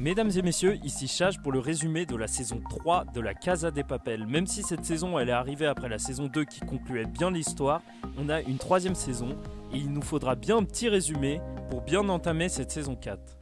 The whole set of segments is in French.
Mesdames et messieurs, ici Chage pour le résumé de la saison 3 de la Casa de Papel. Même si cette saison elle est arrivée après la saison 2 qui concluait bien l'histoire, on a une troisième saison et il nous faudra bien un petit résumé pour bien entamer cette saison 4.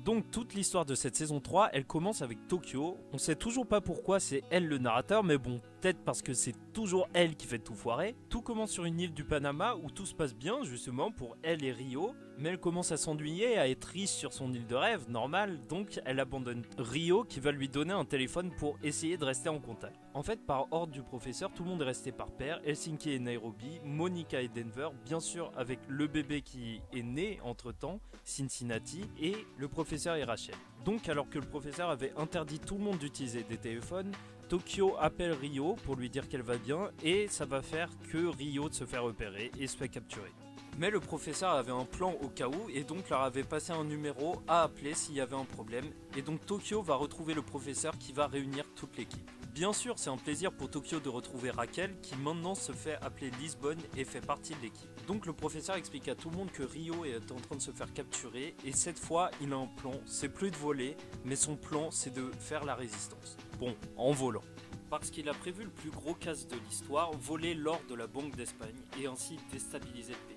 Donc toute l'histoire de cette saison 3, elle commence avec Tokyo. On sait toujours pas pourquoi c'est elle le narrateur, mais bon, peut-être parce que c'est toujours elle qui fait tout foirer. Tout commence sur une île du Panama où tout se passe bien justement pour elle et Rio, mais elle commence à s'ennuyer, à être riche sur son île de rêve, normal, donc elle abandonne Rio qui va lui donner un téléphone pour essayer de rester en contact. En fait, par ordre du professeur, tout le monde est resté par paire, Helsinki et Nairobi, Monica et Denver, bien sûr avec le bébé qui est né entre-temps, Cincinnati, et le professeur et Rachel. Donc alors que le professeur avait interdit tout le monde d'utiliser des téléphones, Tokyo appelle Rio pour lui dire qu'elle va bien et ça va faire que Rio se fait repérer et se fait capturer. Mais le professeur avait un plan au cas où et donc leur avait passé un numéro à appeler s'il y avait un problème. Et donc Tokyo va retrouver le professeur qui va réunir toute l'équipe. Bien sûr, c'est un plaisir pour Tokyo de retrouver Raquel qui maintenant se fait appeler Lisbonne et fait partie de l'équipe. Donc le professeur explique à tout le monde que Rio est en train de se faire capturer et cette fois il a un plan, c'est plus de voler, mais son plan c'est de faire la résistance. Bon, en volant. Parce qu'il a prévu le plus gros casse de l'histoire, voler l'or de la Banque d'Espagne et ainsi déstabiliser le pays.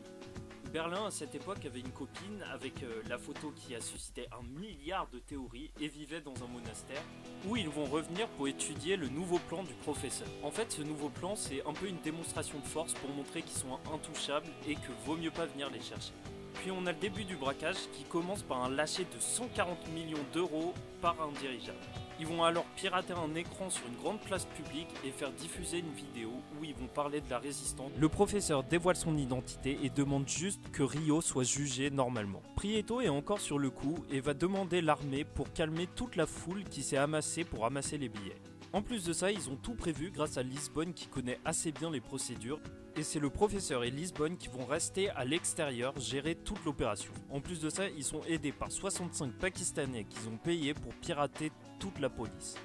Berlin à cette époque avait une copine avec la photo qui a suscité 1 milliard de théories et vivait dans un monastère où ils vont revenir pour étudier le nouveau plan du professeur. En fait ce nouveau plan c'est un peu une démonstration de force pour montrer qu'ils sont intouchables et que vaut mieux pas venir les chercher. Puis on a le début du braquage qui commence par un lâcher de 140 millions d'euros par un dirigeable. Ils vont alors pirater un écran sur une grande place publique et faire diffuser une vidéo où ils vont parler de la résistance. Le professeur dévoile son identité et demande juste que Rio soit jugé normalement. Prieto est encore sur le coup et va demander l'armée pour calmer toute la foule qui s'est amassée pour ramasser les billets. En plus de ça, ils ont tout prévu grâce à Lisbonne qui connaît assez bien les procédures et c'est le professeur et Lisbonne qui vont rester à l'extérieur gérer toute l'opération. En plus de ça, ils sont aidés par 65 Pakistanais qu'ils ont payés pour pirater toute la police.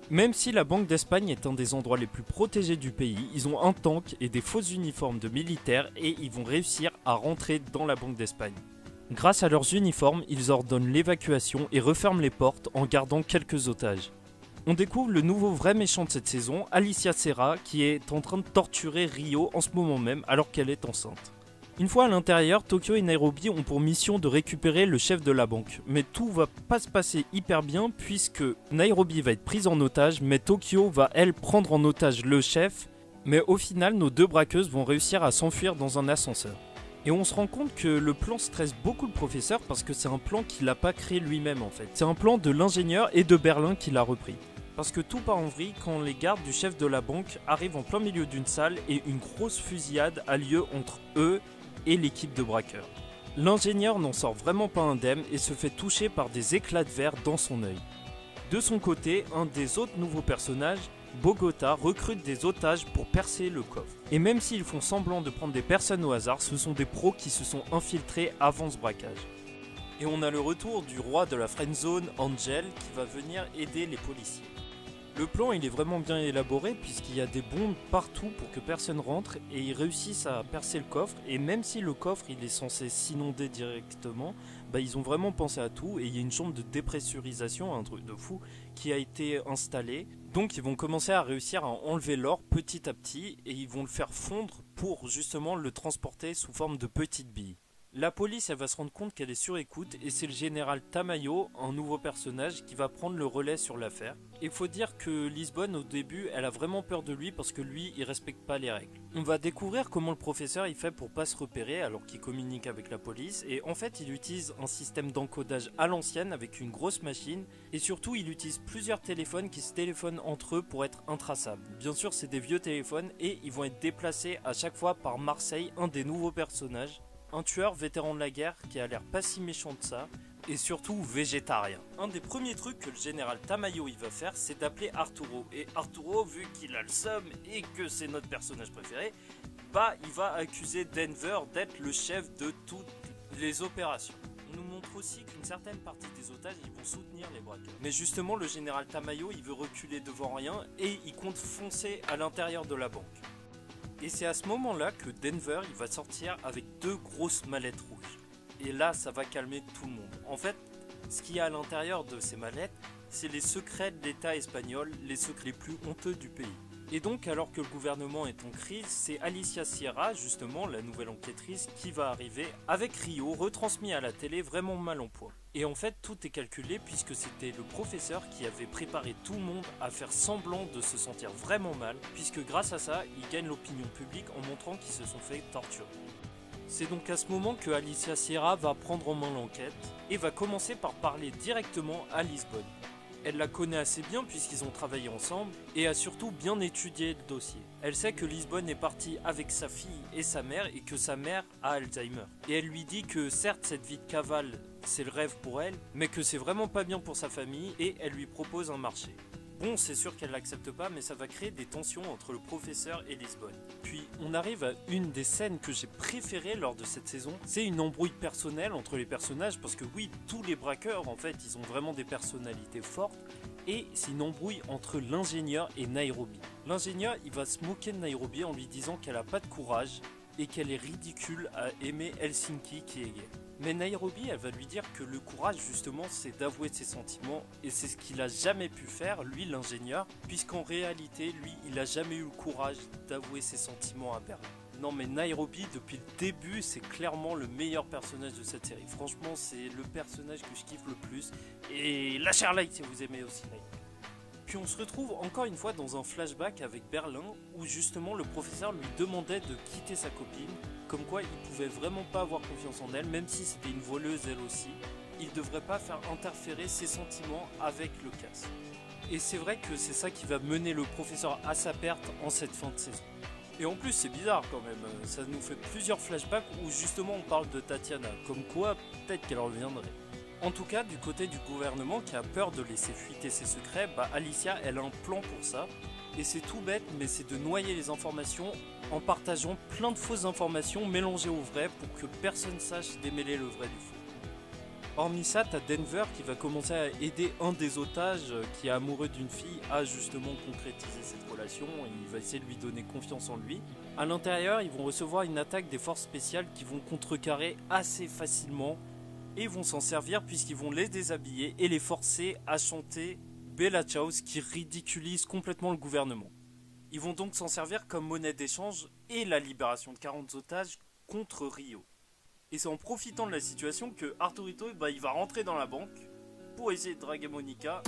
Même si la Banque d'Espagne est un des endroits les plus protégés du pays, ils ont un tank et des faux uniformes de militaires et ils vont réussir à rentrer dans la Banque d'Espagne. Grâce à leurs uniformes, ils ordonnent l'évacuation et referment les portes en gardant quelques otages. On découvre le nouveau vrai méchant de cette saison, Alicia Serra, qui est en train de torturer Rio en ce moment même alors qu'elle est enceinte. Une fois à l'intérieur, Tokyo et Nairobi ont pour mission de récupérer le chef de la banque. Mais tout va pas se passer hyper bien puisque Nairobi va être prise en otage, mais Tokyo va elle prendre en otage le chef. Mais au final, nos deux braqueuses vont réussir à s'enfuir dans un ascenseur. Et on se rend compte que le plan stresse beaucoup le professeur parce que c'est un plan qu'il n'a pas créé lui-même en fait. C'est un plan de l'ingénieur et de Berlin qu'il a repris. Parce que tout part en vrille quand les gardes du chef de la banque arrivent en plein milieu d'une salle et une grosse fusillade a lieu entre eux et l'équipe de braqueurs. L'ingénieur n'en sort vraiment pas indemne et se fait toucher par des éclats de verre dans son œil. De son côté, un des autres nouveaux personnages, Bogota, recrute des otages pour percer le coffre. Et même s'ils font semblant de prendre des personnes au hasard, ce sont des pros qui se sont infiltrés avant ce braquage. Et on a le retour du roi de la friendzone, Angel, qui va venir aider les policiers. Le plan il est vraiment bien élaboré puisqu'il y a des bombes partout pour que personne rentre et ils réussissent à percer le coffre et même si le coffre il est censé s'inonder directement, ils ont vraiment pensé à tout et il y a une chambre de dépressurisation, un truc de fou, qui a été installée. Donc ils vont commencer à réussir à enlever l'or petit à petit et ils vont le faire fondre pour justement le transporter sous forme de petites billes. La police elle va se rendre compte qu'elle est sur écoute et c'est le général Tamayo, un nouveau personnage, qui va prendre le relais sur l'affaire. Il faut dire que Lisbonne au début elle a vraiment peur de lui parce que lui il respecte pas les règles. On va découvrir comment le professeur il fait pour pas se repérer alors qu'il communique avec la police et en fait il utilise un système d'encodage à l'ancienne avec une grosse machine et surtout il utilise plusieurs téléphones qui se téléphonent entre eux pour être intraçables. Bien sûr c'est des vieux téléphones et ils vont être déplacés à chaque fois par Marseille, un des nouveaux personnages. Un tueur vétéran de la guerre qui a l'air pas si méchant de ça, et surtout végétarien. Un des premiers trucs que le général Tamayo il va faire, c'est d'appeler Arturo. Et Arturo, vu qu'il a le seum et que c'est notre personnage préféré, il va accuser Denver d'être le chef de toutes les opérations. On nous montre aussi qu'une certaine partie des otages ils vont soutenir les braqueurs. Mais justement le général Tamayo il veut reculer devant rien et il compte foncer à l'intérieur de la banque. Et c'est à ce moment-là que Denver il va sortir avec 2 grosses mallettes rouges. Et là ça va calmer tout le monde. En fait, ce qu'il y a à l'intérieur de ces mallettes, c'est les secrets de l'État espagnol, les secrets les plus honteux du pays. Et donc, alors que le gouvernement est en crise, c'est Alicia Sierra, justement la nouvelle enquêtrice, qui va arriver avec Rio, retransmis à la télé, vraiment mal en point. Et en fait, tout est calculé puisque c'était le professeur qui avait préparé tout le monde à faire semblant de se sentir vraiment mal, puisque grâce à ça, il gagne l'opinion publique en montrant qu'ils se sont fait torturer. C'est donc à ce moment que Alicia Sierra va prendre en main l'enquête et va commencer par parler directement à Lisbonne. Elle la connaît assez bien puisqu'ils ont travaillé ensemble et a surtout bien étudié le dossier. Elle sait que Lisbonne est partie avec sa fille et sa mère et que sa mère a Alzheimer. Et elle lui dit que certes cette vie de cavale c'est le rêve pour elle, mais que c'est vraiment pas bien pour sa famille et elle lui propose un marché. Bon, c'est sûr qu'elle l'accepte pas, mais ça va créer des tensions entre le professeur et Lisbonne. Puis, on arrive à une des scènes que j'ai préférées lors de cette saison. C'est une embrouille personnelle entre les personnages, parce que oui, tous les braqueurs, en fait, ils ont vraiment des personnalités fortes. Et c'est une embrouille entre l'ingénieur et Nairobi. L'ingénieur, il va se moquer de Nairobi en lui disant qu'elle a pas de courage et qu'elle est ridicule à aimer Helsinki qui est gay. Mais Nairobi, elle va lui dire que le courage, justement, c'est d'avouer ses sentiments, et c'est ce qu'il a jamais pu faire, lui, l'ingénieur, puisqu'en réalité, lui, il a jamais eu le courage d'avouer ses sentiments à Berlin. Non mais Nairobi, depuis le début, c'est clairement le meilleur personnage de cette série. Franchement, c'est le personnage que je kiffe le plus, et lâchez un like si vous aimez aussi Nairobi. Puis on se retrouve encore une fois dans un flashback avec Berlin où justement le professeur lui demandait de quitter sa copine, comme quoi il pouvait vraiment pas avoir confiance en elle, même si c'était une voleuse elle aussi, il devrait pas faire interférer ses sentiments avec le casse. Et c'est vrai que c'est ça qui va mener le professeur à sa perte en cette fin de saison. Et en plus c'est bizarre quand même, ça nous fait plusieurs flashbacks où justement on parle de Tatiana, comme quoi peut-être qu'elle reviendrait. En tout cas, du côté du gouvernement qui a peur de laisser fuiter ses secrets, Alicia, elle a un plan pour ça. Et c'est tout bête, mais c'est de noyer les informations en partageant plein de fausses informations mélangées au vrai pour que personne sache démêler le vrai du faux. Hormis ça, t'as Denver qui va commencer à aider un des otages qui est amoureux d'une fille à justement concrétiser cette relation. Il va essayer de lui donner confiance en lui. À l'intérieur, ils vont recevoir une attaque des forces spéciales qui vont contrecarrer assez facilement. Et vont s'en servir puisqu'ils vont les déshabiller et les forcer à chanter Bella Ciao, ce qui ridiculise complètement le gouvernement. Ils vont donc s'en servir comme monnaie d'échange et la libération de 40 otages contre Rio. Et c'est en profitant de la situation que Arturito il va rentrer dans la banque pour essayer de draguer Monica.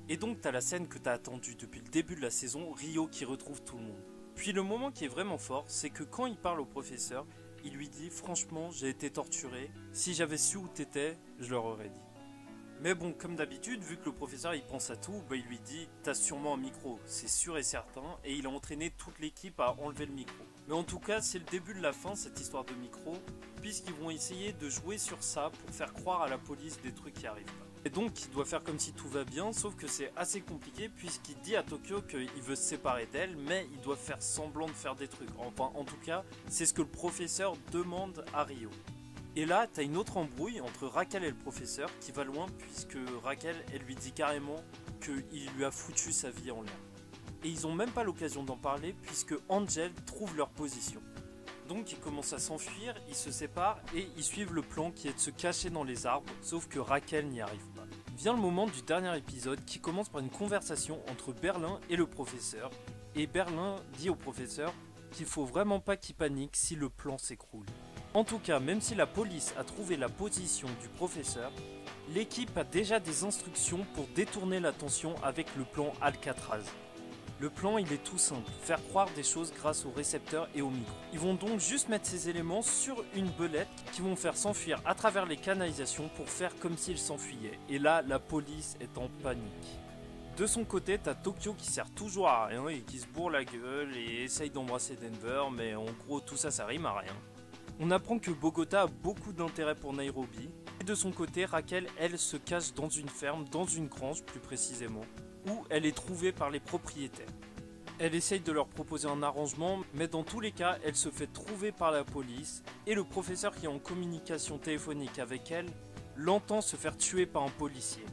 Et donc t'as la scène que t'as attendue depuis le début de la saison, Rio qui retrouve tout le monde. Puis le moment qui est vraiment fort, c'est que quand il parle au professeur, il lui dit « Franchement, j'ai été torturé. Si j'avais su où t'étais, je leur aurais dit. » Mais bon, comme d'habitude, vu que le professeur il pense à tout, il lui dit « T'as sûrement un micro, c'est sûr et certain. » Et il a entraîné toute l'équipe à enlever le micro. Mais en tout cas, c'est le début de la fin, cette histoire de micro, puisqu'ils vont essayer de jouer sur ça pour faire croire à la police des trucs qui arrivent pas. Et donc il doit faire comme si tout va bien, sauf que c'est assez compliqué puisqu'il dit à Tokyo qu'il veut se séparer d'elle, mais il doit faire semblant de faire des trucs. Enfin, en tout cas, c'est ce que le professeur demande à Rio. Et là, t'as une autre embrouille entre Raquel et le professeur qui va loin puisque Raquel, elle lui dit carrément qu'il lui a foutu sa vie en l'air. Et ils ont même pas l'occasion d'en parler puisque Angel trouve leur position. Donc ils commencent à s'enfuir, ils se séparent et ils suivent le plan qui est de se cacher dans les arbres, sauf que Raquel n'y arrive pas. Vient le moment du dernier épisode qui commence par une conversation entre Berlin et le professeur, et Berlin dit au professeur qu'il faut vraiment pas qu'il panique si le plan s'écroule. En tout cas, même si la police a trouvé la position du professeur, l'équipe a déjà des instructions pour détourner l'attention avec le plan Alcatraz. Le plan il est tout simple, faire croire des choses grâce au récepteur et au micro. Ils vont donc juste mettre ces éléments sur une belette qui vont faire s'enfuir à travers les canalisations pour faire comme s'ils s'enfuyaient. Et là, la police est en panique. De son côté, t'as Tokyo qui sert toujours à rien et qui se bourre la gueule et essaye d'embrasser Denver, mais en gros tout ça rime à rien. On apprend que Bogota a beaucoup d'intérêt pour Nairobi. Et de son côté, Raquel, elle, se cache dans une ferme, dans une grange plus précisément, où elle est trouvée par les propriétaires. Elle essaye de leur proposer un arrangement, mais dans tous les cas, elle se fait trouver par la police et le professeur qui est en communication téléphonique avec elle l'entend se faire tuer par un policier.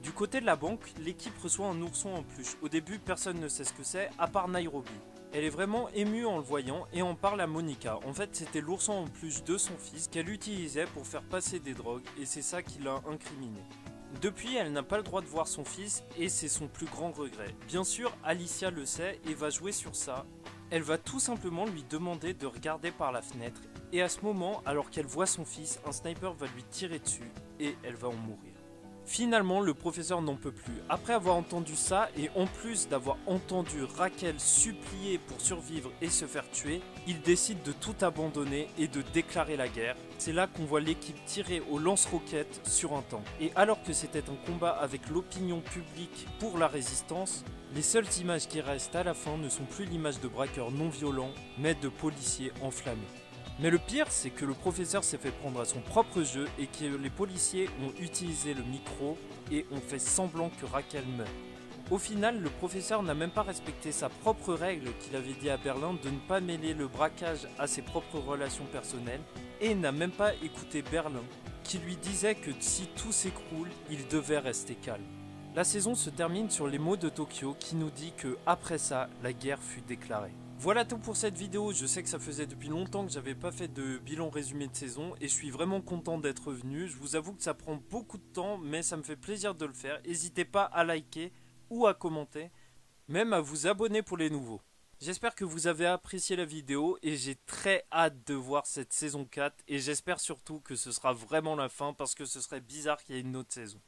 Du côté de la banque, l'équipe reçoit un ourson en peluche. Au début, personne ne sait ce que c'est, à part Nairobi. Elle est vraiment émue en le voyant et en parle à Monica. En fait, c'était l'ourson en peluche de son fils qu'elle utilisait pour faire passer des drogues et c'est ça qui l'a incriminé. Depuis, elle n'a pas le droit de voir son fils et c'est son plus grand regret. Bien sûr, Alicia le sait et va jouer sur ça. Elle va tout simplement lui demander de regarder par la fenêtre et à ce moment, alors qu'elle voit son fils, un sniper va lui tirer dessus et elle va en mourir. Finalement, le professeur n'en peut plus. Après avoir entendu ça, et en plus d'avoir entendu Raquel supplier pour survivre et se faire tuer, il décide de tout abandonner et de déclarer la guerre. C'est là qu'on voit l'équipe tirer au lance-roquettes sur un tank. Et alors que c'était un combat avec l'opinion publique pour la résistance, les seules images qui restent à la fin ne sont plus l'image de braqueurs non violents, mais de policiers enflammés. Mais le pire, c'est que le professeur s'est fait prendre à son propre jeu et que les policiers ont utilisé le micro et ont fait semblant que Raquel meurt. Au final, le professeur n'a même pas respecté sa propre règle qu'il avait dit à Berlin de ne pas mêler le braquage à ses propres relations personnelles et n'a même pas écouté Berlin qui lui disait que si tout s'écroule, il devait rester calme. La saison se termine sur les mots de Tokyo qui nous dit que après ça, la guerre fut déclarée. Voilà tout pour cette vidéo, je sais que ça faisait depuis longtemps que j'avais pas fait de bilan résumé de saison et je suis vraiment content d'être venu. Je vous avoue que ça prend beaucoup de temps mais ça me fait plaisir de le faire. N'hésitez pas à liker ou à commenter, même à vous abonner pour les nouveaux. J'espère que vous avez apprécié la vidéo et j'ai très hâte de voir cette saison 4 et j'espère surtout que ce sera vraiment la fin parce que ce serait bizarre qu'il y ait une autre saison.